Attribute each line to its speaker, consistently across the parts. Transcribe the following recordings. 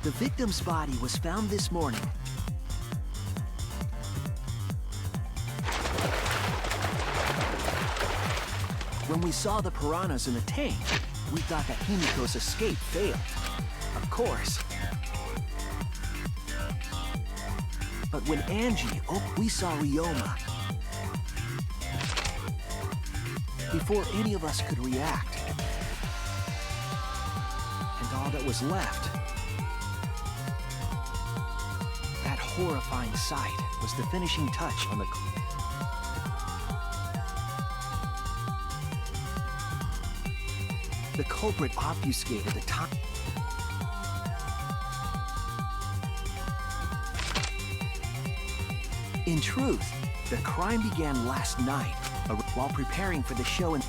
Speaker 1: The victim's body was found this morning. When we saw the piranhas in the tank, we thought that Himiko's escape failed. Of course. But when Angie we saw Ryoma. Before any of us could react. And all that was left, that horrifying sight was the finishing touch on the... The culprit obfuscated the time. In truth, the crime began last night while preparing for the show and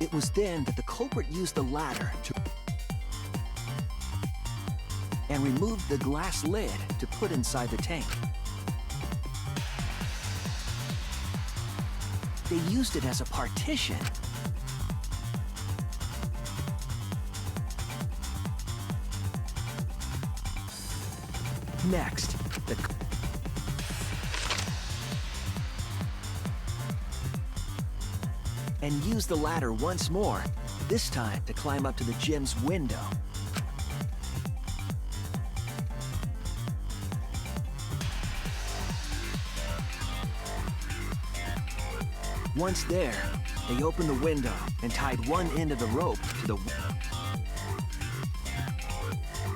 Speaker 1: it was then that the culprit used the ladder to and removed the glass lid to put inside the tank. They used it as a partition. Next, and use the ladder once more, this time to climb up to the gym's window. Once there, they opened the window and tied one end of the rope to the...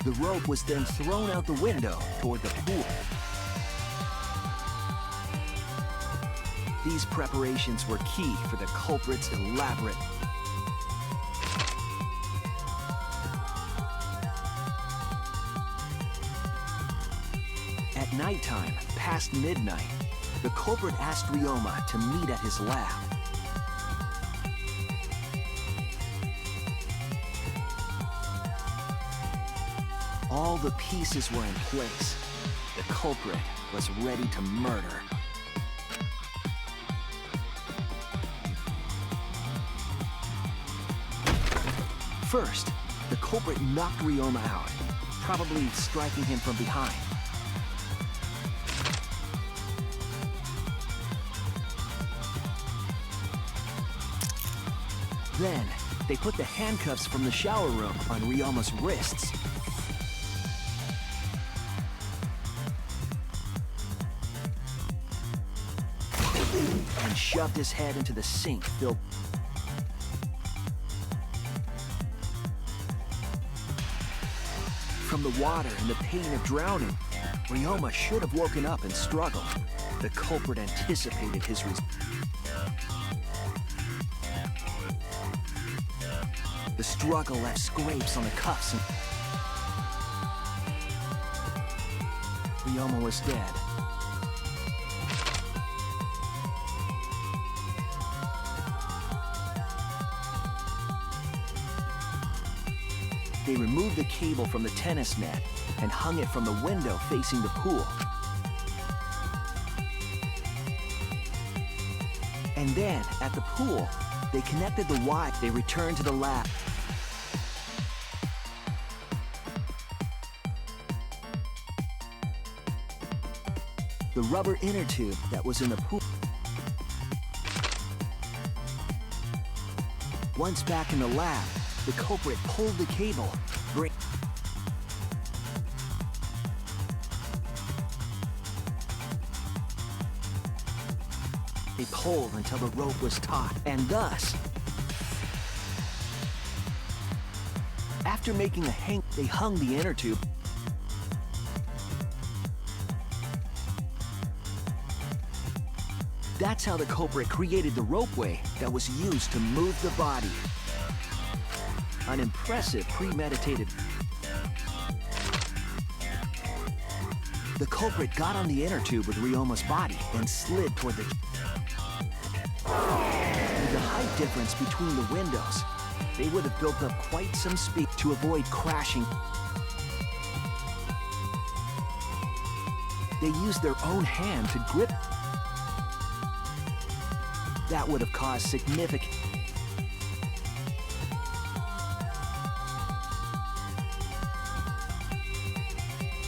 Speaker 1: The rope was then thrown out the window toward the pool. These preparations were key for the culprit's elaborate... At nighttime, past midnight, the culprit asked Ryoma to meet at his lab. All the pieces were in place. The culprit was ready to murder. First, the culprit knocked Ryoma out, probably striking him from behind. Then, they put the handcuffs from the shower room on Ryoma's wrists. And shoved his head into the sink filled. From the water and the pain of drowning, Ryoma should have woken up and struggled. The culprit anticipated his The struggle left scrapes on the cuffs and Ryoma was dead. They removed the cable from the tennis net and hung it from the window facing the pool. And then, at the pool, they connected the wire. They returned to the lab. The rubber inner tube that was in the pool. Once back in the lab, the culprit pulled the cable. They pulled until the rope was taut, and thus, after making a hank, they hung the inner tube. That's how the culprit created the ropeway that was used to move the body. An impressive premeditated... The culprit got on the inner tube with Ryoma's body and slid toward the... With the height difference between the windows, they would have built up quite some speed to avoid crashing. They used their own hand to grip. That would have caused significant...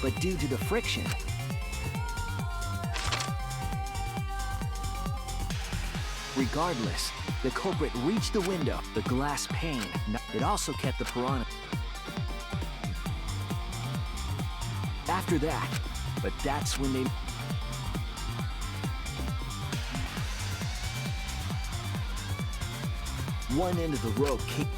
Speaker 1: but due to the friction, regardless, the culprit reached the window, the glass pane. It also kept the piranha. After that, but that's when they... One end of the rope came...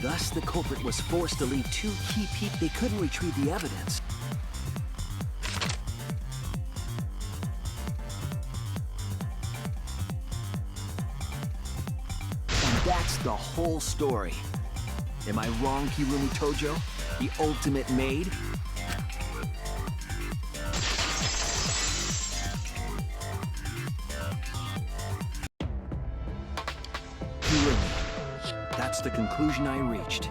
Speaker 1: Thus, the culprit was forced to leave two key people. They couldn't retrieve the evidence. And that's the whole story. Am I wrong, Kirumi Tojo? The ultimate maid? Kirumi. That's the conclusion I reached.